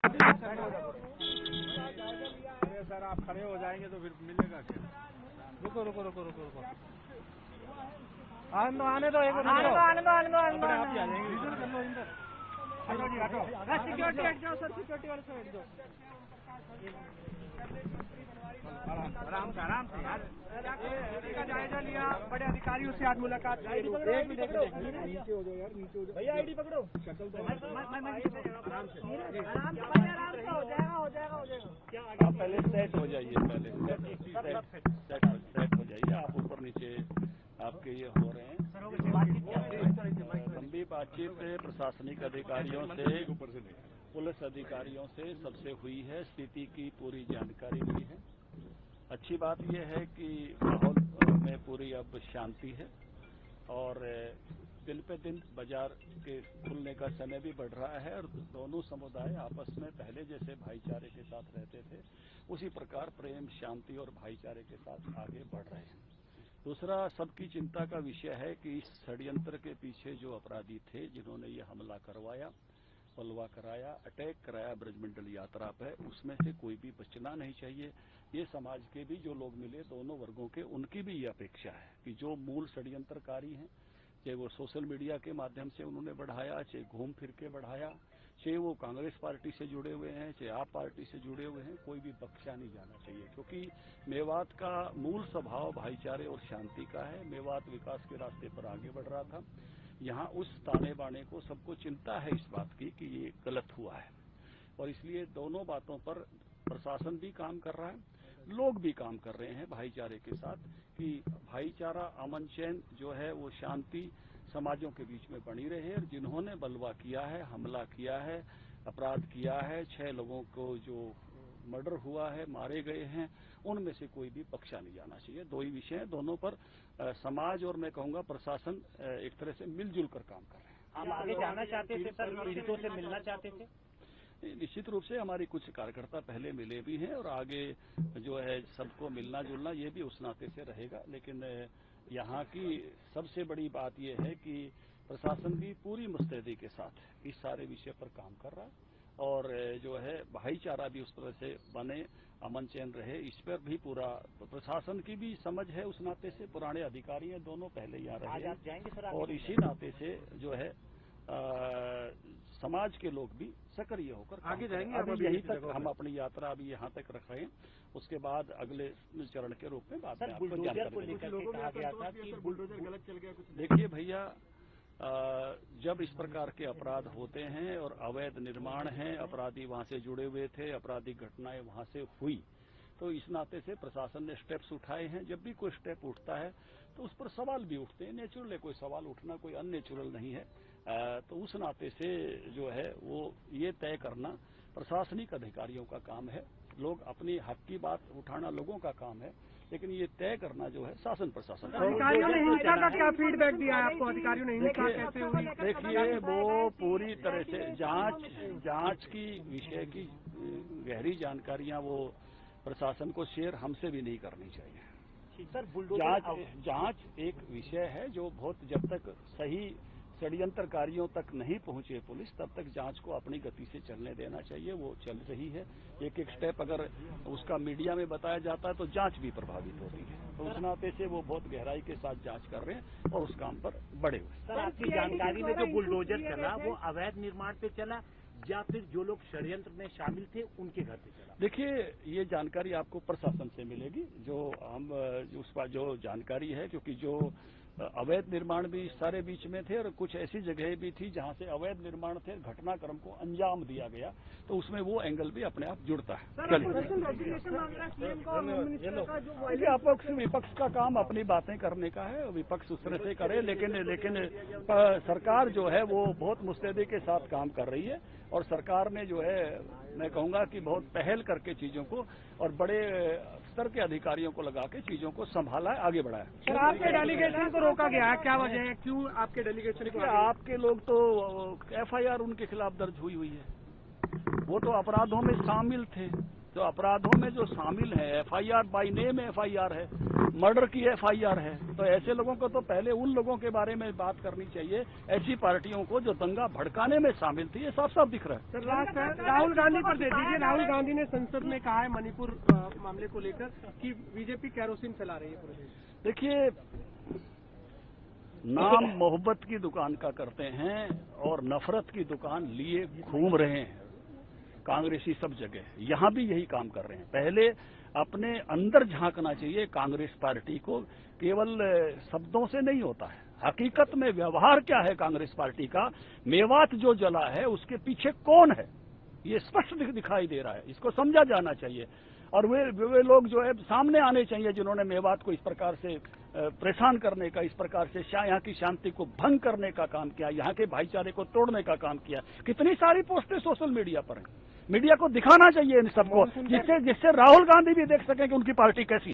Sir आप खड़े हो जाएंगे तो फिर मिलेगा क्या? रुको रुको रुको रुको रुको आने दो आने दो आप ही आ जाएंगे। हटो जी हटो, सिक्योरिटी हट जाओ सर, सिक्योरिटी वाले से हट जाओ। आराम से यार, का जायजा लिया, बड़े अधिकारियों से आज मुलाकात। नीचे हो जाओ यार, नीचे हो जाओ भैया, आईडी पकड़ो। शक्ल तो आराम से हो जाएगा। आप पहले सेट हो जाइए, पहले सेट हो जाइए। आप ऊपर नीचे आपके ये हो रहे हैं। लंबी बातचीत प्रशासनिक अधिकारियों से, पुलिस अधिकारियों से सबसे हुई है, स्थिति की पूरी जानकारी ली है। अच्छी बात यह है कि माहौल में पूरी अब शांति है और दिन पे दिन बाजार के खुलने का समय भी बढ़ रहा है और दोनों समुदाय आपस में पहले जैसे भाईचारे के साथ रहते थे उसी प्रकार प्रेम, शांति और भाईचारे के साथ आगे बढ़ रहे हैं। दूसरा सबकी चिंता का विषय है कि इस षड्यंत्र के पीछे जो अपराधी थे, जिन्होंने ये हमला करवाया, बलवा कराया, अटैक कराया ब्रजमंडल यात्रा पे, उसमें से कोई भी बचना नहीं चाहिए। ये समाज के भी जो लोग मिले, दोनों वर्गों के, उनकी भी ये अपेक्षा है कि जो मूल षड्यंत्रकारी हैं, चाहे वो सोशल मीडिया के माध्यम से उन्होंने बढ़ाया, चाहे घूम फिर के बढ़ाया, चाहे वो कांग्रेस पार्टी से जुड़े हुए हैं, चाहे आप पार्टी से जुड़े हुए हैं, कोई भी बख्शा नहीं जाना चाहिए। क्योंकि मेवात का मूल स्वभाव भाईचारे और शांति का है। मेवात विकास के रास्ते पर आगे बढ़ रहा था। यहाँ उस ताने बाने को सबको चिंता है इस बात की कि ये गलत हुआ है और इसलिए दोनों बातों पर प्रशासन भी काम कर रहा है, लोग भी काम कर रहे हैं भाईचारे के साथ कि भाईचारा, अमन चैन जो है वो शांति समाजों के बीच में बनी रहे। और जिन्होंने बलवा किया है, हमला किया है, अपराध किया है, 6 लोगों को जो मर्डर हुआ है, मारे गए हैं, उनमें से कोई भी बख्शा नहीं जाना चाहिए। दो ही विषय हैं, दोनों पर समाज और मैं कहूँगा प्रशासन एक तरह से मिलजुल कर काम कर रहे हैं। आप आगे जाना चाहते थे सर, पीड़ितों से मिलना चाहते थे? निश्चित रूप से हमारी कुछ कार्यकर्ता पहले मिले भी हैं और आगे जो है सबको मिलना जुलना ये भी उस नाते से रहेगा। लेकिन यहाँ की सबसे बड़ी बात यह है कि प्रशासन भी पूरी मुस्तैदी के साथ इस सारे विषय पर काम कर रहा है और जो है भाईचारा भी उस तरह से बने, अमन चैन रहे, इस पर भी पूरा प्रशासन की भी समझ है। उस नाते से पुराने अधिकारी हैं दोनों, पहले यहाँ रहे और इसी नाते से जो है समाज के लोग भी सक्रिय होकर आगे जाएंगे। अभी यहीं तक हम अपनी यात्रा अभी यहाँ तक रख रहे हैं, उसके बाद अगले चरण के रूप में बात में आपको जानकारी देंगे। देखिए भैया, जब इस प्रकार के अपराध होते हैं और अवैध निर्माण हैं, अपराधी वहां से जुड़े हुए थे, आपराधिक घटनाएं वहां से हुई, तो इस नाते से प्रशासन ने स्टेप्स उठाए हैं। जब भी कोई स्टेप उठता है तो उस पर सवाल भी उठते हैं, नेचुरल है कोई सवाल उठना, कोई अननेचुरल नहीं है। तो उस नाते से जो है वो ये तय करना प्रशासनिक अधिकारियों का काम है। लोग अपनी हक की बात उठाना लोगों का काम है, लेकिन ये तय करना जो है शासन प्रशासन। अधिकारियों ने हिंसा का क्या फीडबैक दिया है आपको? अधिकारियों ने हिंसा कैसे हुई? देखिए, वो पूरी तरह से जांच की विषय की गहरी जानकारियां वो प्रशासन को शेयर हमसे भी नहीं करनी चाहिए। जांच एक विषय है जो बहुत, जब तक सही षड्यंत्रकारियों तक नहीं पहुंचे पुलिस, तब तक जांच को अपनी गति से चलने देना चाहिए। वो चल रही है, एक एक स्टेप अगर उसका मीडिया में बताया जाता है तो जांच भी प्रभावित होती है। तो उस नाते से वो बहुत गहराई के साथ जांच कर रहे हैं और उस काम पर बढ़े हुए। सर, आपकी जानकारी में जो बुलडोजर चला वो अवैध निर्माण पे चला या फिर जो लोग षड्यंत्र में शामिल थे उनके घर पे चला? देखिए, ये जानकारी आपको प्रशासन से मिलेगी। जो हम उसका जो जानकारी है, क्योंकि जो अवैध निर्माण भी सारे बीच में थे और कुछ ऐसी जगह भी थी जहां से अवैध निर्माण थे, घटनाक्रम को अंजाम दिया गया, तो उसमें वो एंगल भी अपने आप जुड़ता है। अपक्ष विपक्ष का काम अपनी बातें करने का है, विपक्ष उस तरह से करे, लेकिन सरकार जो है वो बहुत मुस्तैदी के साथ काम कर रही है और सरकार ने जो है, मैं कहूंगा कि बहुत पहल करके चीजों को और बड़े स्तर के अधिकारियों को लगा के चीजों को संभाला है, आगे बढ़ाया। सर, आपके डेलीगेशन को रोका गया है, क्या वजह है? क्यों आपके डेलीगेशन को? आपके लोग तो FIR उनके खिलाफ दर्ज हुई है, वो तो अपराधों में शामिल थे। जो अपराधों में जो शामिल है, एफआईआर बाय नेम एफआईआर है, मर्डर की एफआईआर है, तो ऐसे लोगों को तो पहले उन लोगों के बारे में बात करनी चाहिए, ऐसी पार्टियों को जो दंगा भड़काने में शामिल थी। ये साफ साफ दिख रहा है। सर, राहुल गांधी पर दे दीजिए। राहुल गांधी ने संसद में कहा है मणिपुर मामले को लेकर कि बीजेपी कैरोसिन फैला रही है पूरे देश। देखिए, नाम मोहब्बत की दुकान का करते हैं और नफरत की दुकान लिए घूम रहे हैं कांग्रेसी सब जगह। यहां भी यही काम कर रहे हैं। पहले अपने अंदर झांकना चाहिए कांग्रेस पार्टी को, केवल शब्दों से नहीं होता है। हकीकत में व्यवहार क्या है कांग्रेस पार्टी का? मेवात जो जला है उसके पीछे कौन है, ये स्पष्ट दिखाई दे रहा है। इसको समझा जाना चाहिए और वे लोग जो है सामने आने चाहिए जिन्होंने मेवात को इस प्रकार से परेशान करने का, इस प्रकार से यहाँ की शांति को भंग करने का काम किया, यहाँ के भाईचारे को तोड़ने का काम किया। कितनी सारी पोस्टें सोशल मीडिया पर हैं। मीडिया को दिखाना चाहिए इन सबको, जिससे राहुल गांधी भी देख सकें कि उनकी पार्टी कैसी